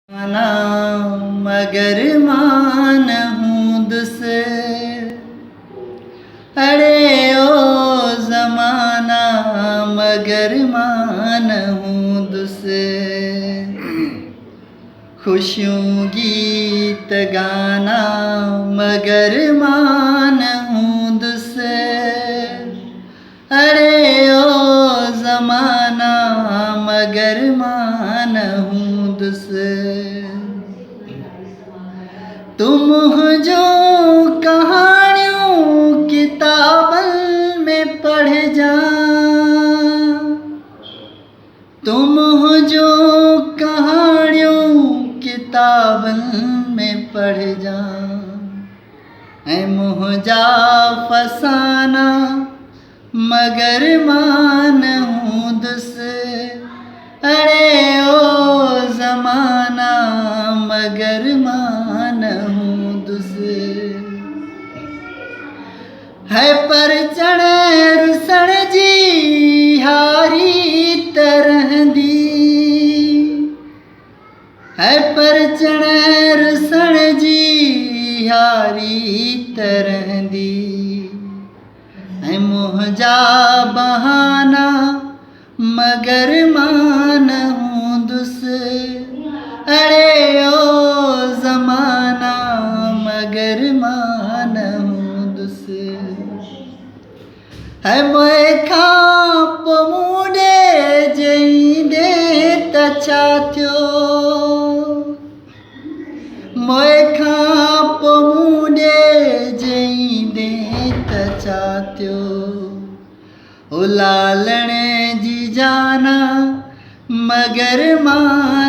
ना मगर मान हूँ दुसे, अरे ओ ज़माना मगर मान हूँ दुसे। खुशियों गीत गाना मगर मान हूँ दुसे, अरे ओ ज़माना मगर मान हूँ दुसे। तुम हो जो कहानियों किताबन में पढ़ जा, तुम हो जो कहानियों किताबन में पढ़ जा। ऐ मुझा फसाना मगर मान हूँ दुसे, अरे ओ ज़माना मगर मान हूँ दुसे। है पर चढ़े रुसण जी हारी तरह दी, है पर चढ़े रुसण जी हारी तरह दी। है मुझा बहाना मगर मान हूँ दुसे, अरे ओ ज़माना मगर मान हूँ दुसे। है मोए खाप मुंडे जईंदे तछात्यो, मोए खाप मुंडे जईंदे तछात्यो। ओ लालण जी जाना मगर मान